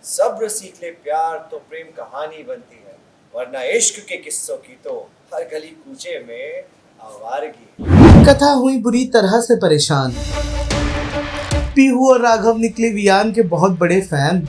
सब्र सीख ले प्यार तो प्रेम कहानी बनती है, वरना इश्क के किस्सों की तो हर गली कूचे में आवारगी। कथा हुई बुरी तरह से परेशान। पीहू और राघव निकले वियान के बहुत बड़े फैन।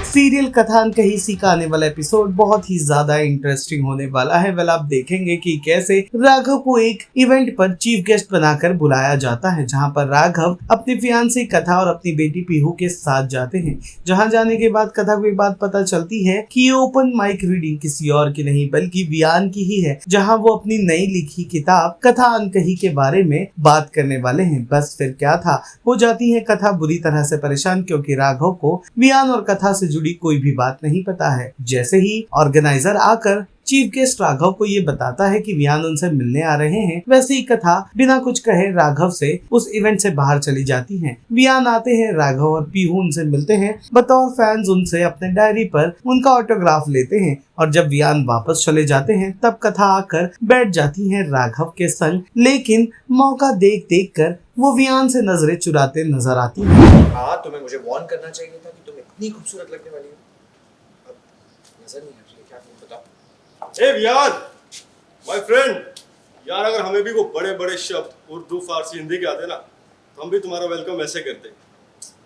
सीरियल कथा अनकही सी का आने वाला एपिसोड बहुत ही ज्यादा इंटरेस्टिंग होने वाला है। वेल आप देखेंगे कि कैसे राघव को एक इवेंट पर चीफ गेस्ट बनाकर बुलाया जाता है, जहां पर राघव अपनी फियांसी कथा और अपनी बेटी पीहू के साथ जाते हैं। जहां जाने के बाद कथा को एक बात पता चलती है कि ये ओपन माइक रीडिंग किसी और की नहीं बल्कि वियान की ही है, जहां वो अपनी नई लिखी किताब कथा अनकही के बारे में बात करने वाले हैं। बस फिर क्या था, हो जाती है कथा बुरी तरह से परेशान, क्योंकि राघव को वियान और कथा से जुड़ी कोई भी बात नहीं पता है। जैसे ही ऑर्गेनाइजर आकर चीफ गेस्ट राघव को ये बताता है कि वियान उनसे मिलने आ रहे हैं, वैसे ही कथा बिना कुछ कहे राघव से उस इवेंट से बाहर चली जाती हैं। वियान आते हैं, राघव और पीहू उनसे मिलते हैं, बतौर फैंस उनसे अपने डायरी पर उनका ऑटोग्राफ लेते हैं और जब वियान वापस चले जाते हैं तब कथा आकर बैठ जाती है राघव के संग, लेकिन मौका देख देख कर वो वियान से नजरें चुराते नजर आती है। हाँ, तुम्हें मुझे वार्न करना चाहिए था कि तुम इतनी खूबसूरत लगने वाली हो। अब नजर नहीं आ रही है, क्या तुम बताओ। यार माय फ्रेंड, यार अगर हमें भी वो बड़े बड़े शब्द उर्दू फारसी हिंदी के आते ना तो हम भी तुम्हारा वेलकम ऐसे करते।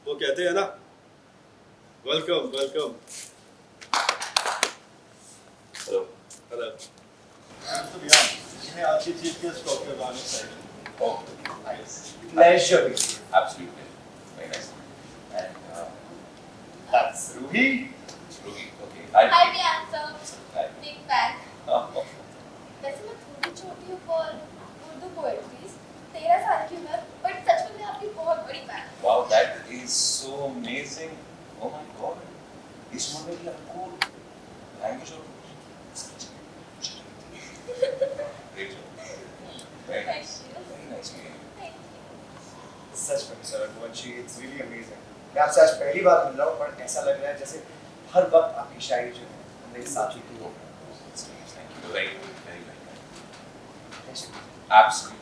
वो कहते हैं ना, वेलकम वेलकम। Hello hello. तो यार मैं आज की चीज के स्टॉक पे आने चाहिए। Oh, nice. Pleasure. Absolutely. Very nice. And That's Ruhi. Ruhi, okay. Hi, Priyanka. Hi. Big fan. Oh, वैसे मैं थोड़ी छोटी हूँ for उर्दू poetries, 13 साल की हूँ, but सच में मैं आपकी बहुत बड़ी fan हूँ। wow, that is so amazing. Oh my God. इस उम्र में भी आपको language और great job. Very nice. Very nice. Thank you. सच में sir Raghuvanshi, it's really amazing. मैं आपसे आज पहली बार मिल रहा हूँ, पर ऐसा लग रहा है जैसे हर वक्त आपकी शायरी जो है मेरे साथ ही थी। Thank you. Very, very, very. Thank you. Absolutely.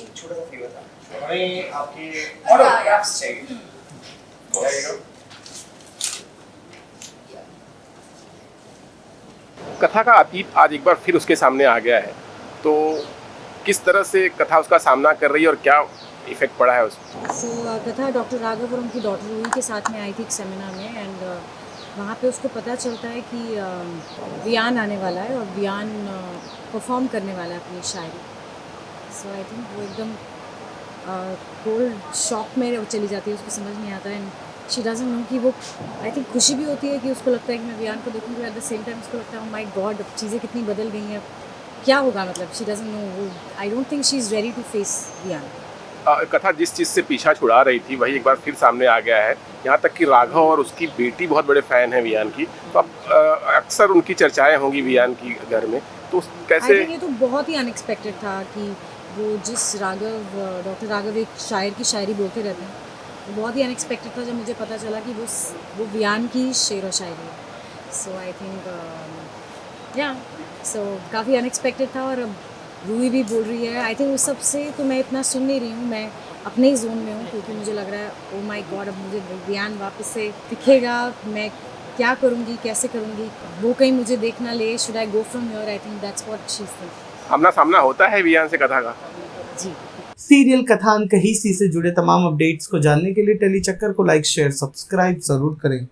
एक छोटा सा फेवर था, हमें आपके ऑटोग्राफ्स चाहिए। There you go. कथा का अतीत आज एक बार फिर उसके सामने आ गया है, तो किस तरह से कथा उसका सामना कर रही है और क्या इफेक्ट पड़ा है उसमें। कथा डॉक्टर राघव और उनकी डॉटर रूही के साथ में आई थी एक सेमिनार में, एंड वहाँ पे उसको पता चलता है कि वियान आने वाला है और वियान परफॉर्म करने वाला है अपनी शायरी। सो आई थिंक वो एकदम कोल्ड शॉक में वो चली जाती है, उसको समझ नहीं आता, एंड शी डजंट नो कि वो आई थिंक खुशी भी होती है कि उसको लगता है कि मैं वियान को देखूँगी, एट द सेम टाइम उसको लगता है माय गॉड अब चीज़ें कितनी बदल गई हैं, क्या होगा, मतलब शी डजंट नो। वो I don't think she is ready to face Viaan. Katha जिस चीज़ से पीछा छुड़ा रही थी वही एक बार फिर सामने आ गया है, यहाँ तक कि राघव और उसकी बेटी बहुत बड़े फ़ैन हैं वियान की, तो अब अक्सर उनकी चर्चाएं होंगी वियान की घर में, तो कैसे। आई थिंक ये तो बहुत ही अनएक्सपेक्टेड था कि वो जिस राघव डॉक्टर राघव एक शायर की शायरी बोलते रहते हैं, वो बहुत ही अनएक्सपेक्टेड था जब मुझे पता चला कि वो वियान की शेर और शायरी है। सो आई थिंक या सो काफ़ी अनएक्सपेक्टेड था, और अब रूही भी बोल रही है। आई थिंक उस सब से तो मैं इतना सुन नहीं रही हूँ, मैं अपने ही जोन में हूँ, क्योंकि मुझे लग रहा है ओ माय गॉड अब मुझे वियान वापस से दिखेगा, मैं क्या करूँगी, कैसे करूँगी, वो कहीं मुझे देख ना ले, should I go from here. I think that's what she is thinking. आमना सामना होता है वियान से कथा का। जी। सीरियल कथा अनकही सी से जुड़े तमाम अपडेट्स को जानने के लिए टेली चक्कर को लाइक शेयर सब्सक्राइब जरूर करें।